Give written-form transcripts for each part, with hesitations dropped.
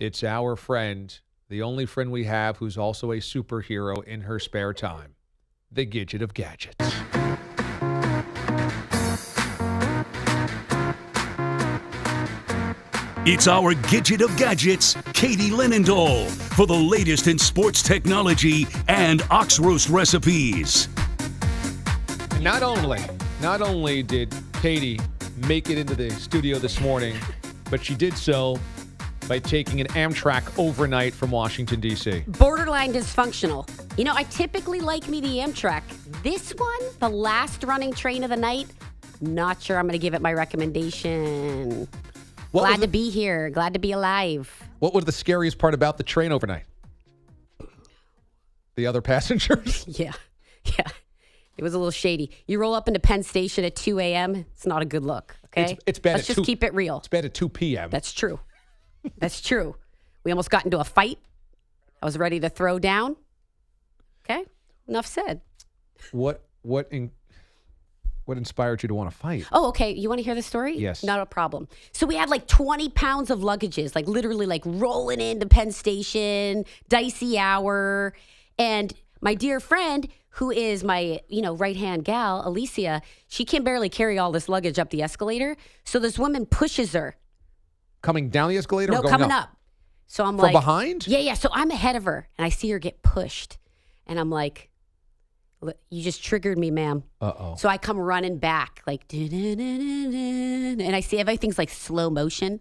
It's our friend, the only friend we have who's also a superhero in her spare time, the Gidget of Gadgets. It's our Gidget of Gadgets, Katie Linendoll, for the latest in sports technology and ox roast recipes. Not only did Katie make it into the studio this morning, but she did so by taking an Amtrak overnight from Washington, D.C. Borderline dysfunctional. You know, I typically like me the Amtrak. This one, the last running train of the night, not sure I'm going to give it my recommendation. Glad to be here. Glad to be alive. What was the scariest part about the train overnight? The other passengers? Yeah. It was a little shady. You roll up into Penn Station at 2 a.m., it's not a good look, okay? It's bad. Let's just keep it real. It's bad at 2 p.m. That's true. That's true. We almost got into a fight. I was ready to throw down. Okay? Enough said. What inspired you to want to fight? Oh, okay. You want to hear the story? Yes. Not a problem. So we had like 20 pounds of luggages, like literally like rolling into Penn Station, dicey hour. And my dear friend, who is my, right-hand gal, Alicia, she can barely carry all this luggage up the escalator. So this woman pushes her. Coming down the escalator No, or going coming up. So I'm From behind? Yeah. So I'm ahead of her, and I see her get pushed. And I'm like, you just triggered me, ma'am. Uh-oh. So I come running back, like, and I see everything's like slow motion.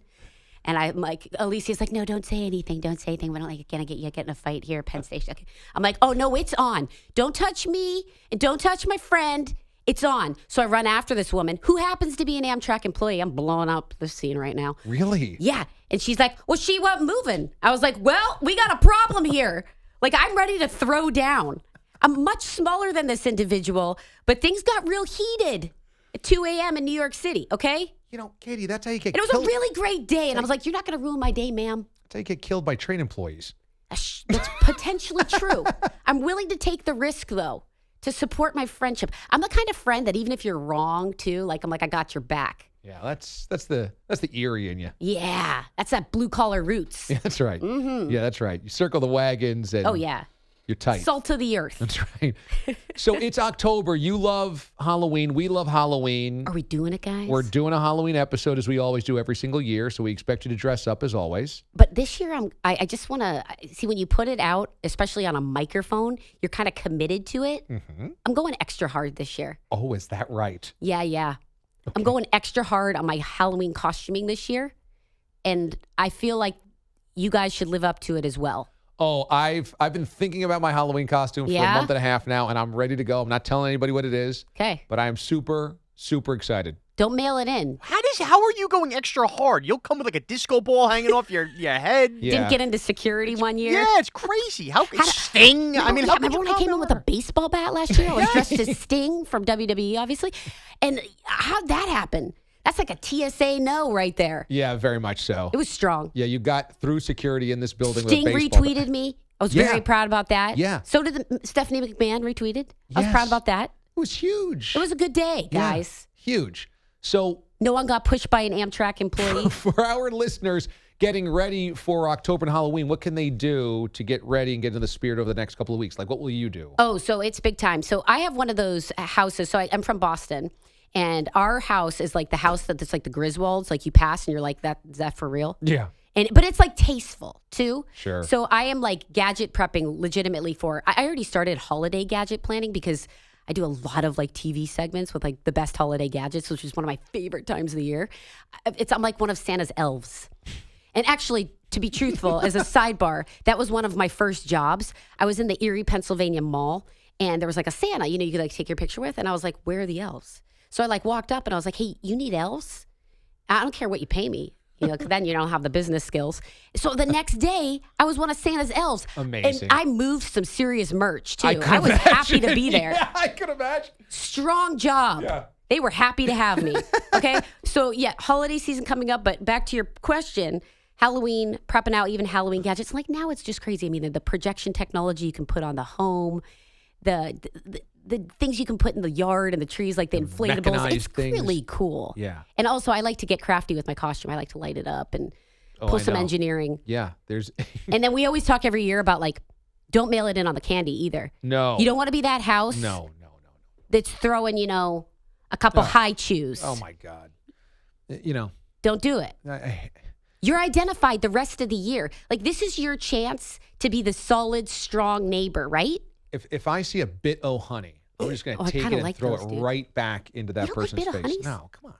And I'm like, Alicia's like, no, don't say anything. Don't say anything. We don't get in a fight here at Penn Station. Okay. I'm like, oh, no, it's on. Don't touch me and don't touch my friend. It's on. So I run after this woman who happens to be an Amtrak employee. I'm blowing up the scene right now. Really? Yeah. And she's like, well, she wasn't moving. I was like, well, we got a problem here. Like, I'm ready to throw down. I'm much smaller than this individual, but things got real heated at 2 a.m. in New York City, okay? Katie, that's how you get killed. killed. It was a really great day, and I was like, you're not going to ruin my day, ma'am. That's how you get killed by train employees. That's potentially true. I'm willing to take the risk, though, to support my friendship. I'm the kind of friend that even if you're wrong, too, I'm like, I got your back. Yeah, that's the Erie in you. Yeah, that's that blue-collar roots. Yeah, that's right. Mm-hmm. Yeah, that's right. You circle the wagons and... Oh, yeah. You're tight. Salt of the earth. That's right. So it's October. You love Halloween. We love Halloween. Are we doing it, guys? We're doing a Halloween episode as we always do every single year. So we expect you to dress up as always. But this year, I just want to see when you put it out, especially on a microphone, you're kind of committed to it. Mm-hmm. I'm going extra hard this year. Oh, is that right? Yeah. Okay. I'm going extra hard on my Halloween costuming this year. And I feel like you guys should live up to it as well. Oh, I've been thinking about my Halloween costume for a month and a half now, and I'm ready to go. I'm not telling anybody what it is. Okay. But I am super, super excited. Don't mail it in. How are you going extra hard? You'll come with like a disco ball hanging off your head. Yeah. Didn't get into security one year. Yeah, it's crazy. Sting? Remember when I came in with a baseball bat last year? I was dressed as Sting from WWE, obviously. And how'd that happen? That's like a TSA no right there. Yeah, very much so. It was strong. Yeah, you got through security in this building Sting with a baseball retweeted bat. me. I was very proud about that. Yeah. So did Stephanie McMahon retweeted. I was proud about that. It was huge. It was a good day, guys. Yeah, huge. So no one got pushed by an Amtrak employee. For our listeners getting ready for October and Halloween, what can they do to get ready and get into the spirit over the next couple of weeks? Like, what will you do? Oh, so it's big time. So I have one of those houses. So I'm from Boston. And our house is like the house that's like the Griswolds. Like you pass and you're like, is that for real? Yeah. But it's like tasteful too. Sure. So I am like gadget prepping legitimately I already started holiday gadget planning because I do a lot of like TV segments with like the best holiday gadgets, which is one of my favorite times of the year. I'm like one of Santa's elves. And actually, to be truthful, as a sidebar, that was one of my first jobs. I was in the Erie, Pennsylvania mall and there was like a Santa, you could like take your picture with. And I was like, where are the elves? So I like walked up and I was like, hey, you need elves? I don't care what you pay me. Because then you don't have the business skills. So the next day, I was one of Santa's elves. Amazing. And I moved some serious merch, too. I was happy to be there. Yeah, I could imagine. Strong job. Yeah. They were happy to have me. Okay? So, yeah, holiday season coming up. But back to your question, Halloween, prepping out even Halloween gadgets. Like now it's just crazy. I mean, the projection technology you can put on the home, the things you can put in the yard and the trees, like the inflatables. It's things. really cool. Yeah. And also, I like to get crafty with my costume. I like to light it up and pull I some know. engineering. Yeah, there's And then we always talk every year about like, don't mail it in on the candy either. no. You don't want to be that house No. that's throwing, a couple high chews. Oh my God. Don't do it. I, You're identified the rest of the year. Like, this is your chance to be the solid, strong neighbor, right? if I see a bit o' honey, I'm just going to I take it kinda and like throw those, it dude. right back into that You don't like person's Bit O' face. Honeys? No, come on.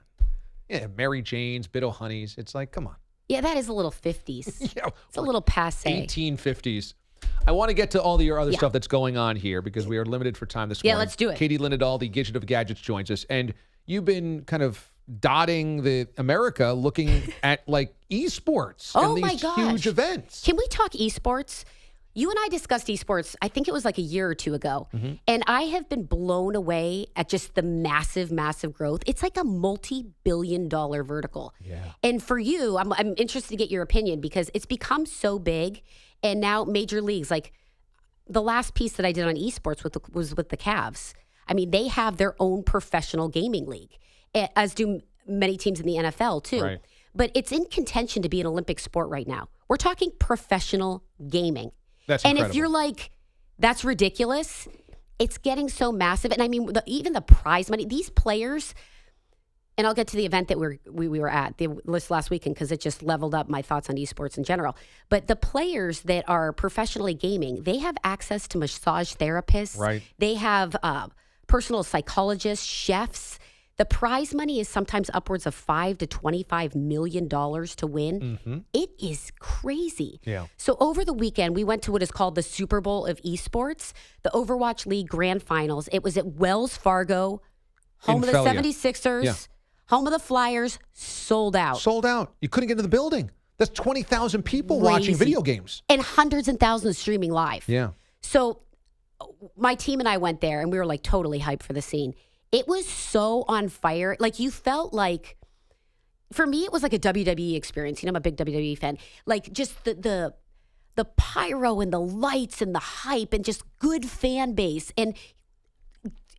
Yeah, Mary Jane's, bit o' honeys. It's like, come on. Yeah, that is a little 50s. Yeah, It's a little passe. 1850s. I want to get to all your other Yeah. stuff that's going on here because we are limited for time this morning. Yeah, let's do it. Katie Linendoll, the Gadget of Gadgets, joins us. And you've been kind of dotting the America looking at like esports Oh and my these gosh. huge events. Can we talk esports? You and I discussed esports, I think it was like a year or two ago. Mm-hmm. And I have been blown away at just the massive, massive growth. It's like a multi-billion-dollar vertical. Yeah. And for you, I'm interested to get your opinion because it's become so big. And now major leagues, like the last piece that I did on esports was with the Cavs. I mean, they have their own professional gaming league, as do many teams in the NFL too. Right. But it's in contention to be an Olympic sport right now. We're talking professional gaming. That's And incredible. if you're like, that's ridiculous, it's getting so massive. And I mean, even the prize money, these players, and I'll get to the event that we were at the list last weekend because it just leveled up my thoughts on esports in general. But the players that are professionally gaming, they have access to massage therapists. Right. They have personal psychologists, chefs. The prize money is sometimes upwards of $5 to $25 million to win. Mm-hmm. It is crazy. Yeah. So over the weekend, we went to what is called the Super Bowl of esports, the Overwatch League Grand Finals. It was at Wells Fargo, home In of the Fellia. 76ers, Yeah. home of the Flyers, sold out. Sold out. You couldn't get into the building. That's 20,000 people watching Crazy. video games. And hundreds and thousands streaming live. Yeah. So my team and I went there and we were like totally hyped for the scene. It was so on fire. Like you felt like, for me, it was like a WWE experience. I'm a big WWE fan. Like just the pyro and the lights and the hype and just good fan base. And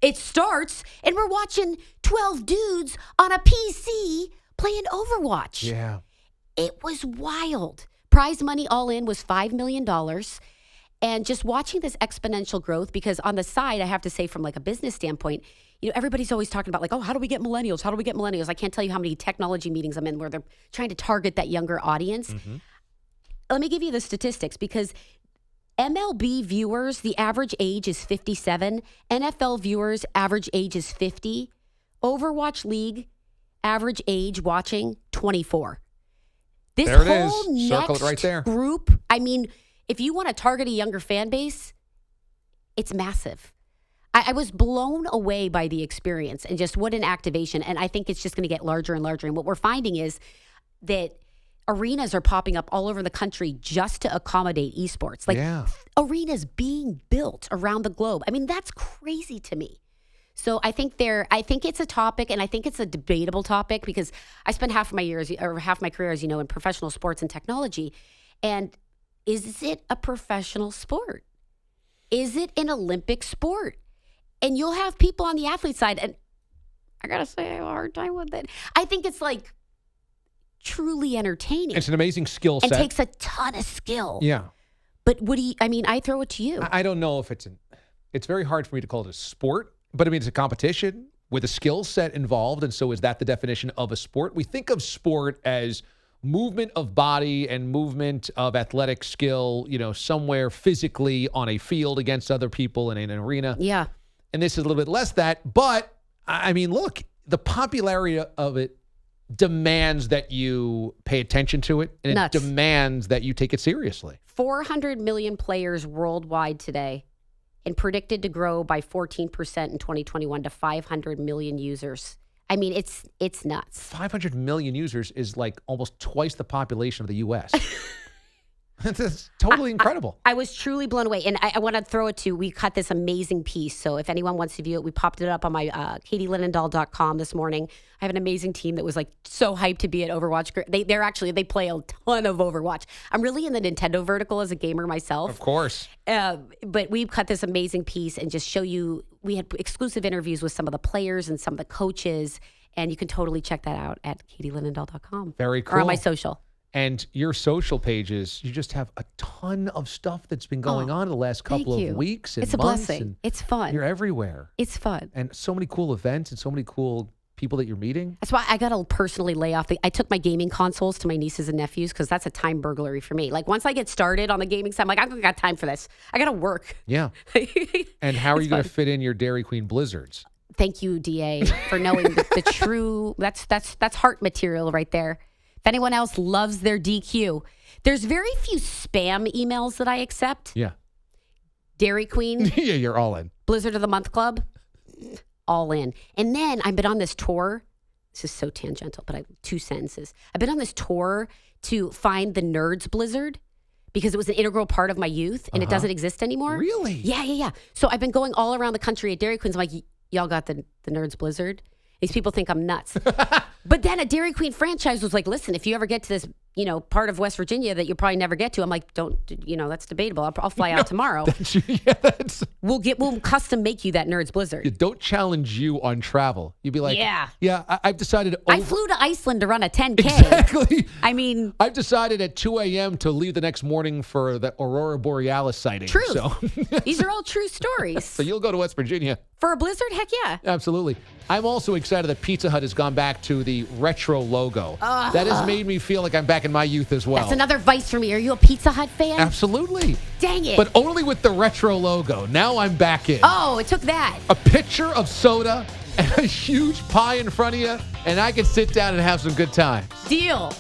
it starts and we're watching 12 dudes on a PC playing Overwatch. Yeah. It was wild. Prize money all in was $5 million. And just watching this exponential growth, because on the side, I have to say from like a business standpoint, everybody's always talking about like, oh, how do we get millennials? How do we get millennials? I can't tell you how many technology meetings I'm in where they're trying to target that younger audience. Mm-hmm. Let me give you the statistics because MLB viewers, the average age is 57. NFL viewers, average age is 50. Overwatch League, average age watching, 24. This There it whole is. Circle it next right there. group, I mean, if you want to target a younger fan base, it's massive. I was blown away by the experience and just what an activation. And I think it's just going to get larger and larger. And what we're finding is that arenas are popping up all over the country just to accommodate esports. Like Yeah. arenas being built around the globe. I mean, that's crazy to me. So I think it's a topic, and I think it's a debatable topic because I spent half my career, as you know, in professional sports and technology. And is it a professional sport? Is it an Olympic sport? And you'll have people on the athlete side, and I gotta say, I have a hard time with it. I think it's like truly entertaining. It's an amazing skill and set. takes a ton of skill. Yeah. But I throw it to you. I don't know if it's very hard for me to call it a sport, but I mean, it's a competition with a skill set involved. And so is that the definition of a sport? We think of sport as movement of body and movement of athletic skill, somewhere physically on a field against other people in an arena. Yeah. And this is a little bit less that. But I mean, look, the popularity of it demands that you pay attention to it, and Nuts. it demands that you take it seriously. 400 million players worldwide today, and predicted to grow by 14% in 2021 to 500 million users. I mean, it's nuts. 500 million users is like almost twice the population of the U.S. That's totally incredible. I was truly blown away. And I want to throw it to, we cut this amazing piece. So if anyone wants to view it, we popped it up on my katielinendoll.com this morning. I have an amazing team that was like so hyped to be at Overwatch. They play a ton of Overwatch. I'm really in the Nintendo vertical as a gamer myself. Of course. But we cut this amazing piece and just show you, we had exclusive interviews with some of the players and some of the coaches. And you can totally check that out at katielinendoll.com. Very cool. Or on my social. And your social pages, you just have a ton of stuff that's been going on in the last couple of weeks and it's a months. blessing. And it's fun. You're everywhere. It's fun. And so many cool events and so many cool people that you're meeting. That's why I got to personally lay off. I took my gaming consoles to my nieces and nephews because that's a time burglary for me. Like once I get started on the gaming side, I'm like, I don't got time for this. I got to work. Yeah. And how are you going to fit in your Dairy Queen Blizzards? Thank you, DA, for knowing the true. That's heart material right there. If anyone else loves their DQ, there's very few spam emails that I accept. Yeah. Dairy Queen. Yeah, you're all in. Blizzard of the Month Club. All in. And then I've been on this tour. This is so tangential, but 2 sentences. I've been on this tour to find the Nerds Blizzard because it was an integral part of my youth and it doesn't exist anymore. Really? Yeah. So I've been going all around the country at Dairy Queen's. I'm like, y'all got the Nerds Blizzard? These people think I'm nuts. But then a Dairy Queen franchise was like, listen, if you ever get to this, part of West Virginia that you'll probably never get to, I'm like, that's debatable. I'll fly out tomorrow. We'll custom make you that Nerds Blizzard. Don't challenge you on travel. You'd be like, yeah, I've decided. I flew to Iceland to run a 10K. Exactly. I mean, I've decided at 2 a.m. to leave the next morning for the Aurora Borealis sighting. True. So these are all true stories. So you'll go to West Virginia. For a blizzard? Heck yeah. Absolutely. I'm also excited that Pizza Hut has gone back to the retro logo. That has made me feel like I'm back in my youth as well. That's another vice for me. Are you a Pizza Hut fan? Absolutely. Dang it. But only with the retro logo. Now I'm back in. Oh, it took that. A pitcher of soda and a huge pie in front of you, and I can sit down and have some good times. Deal.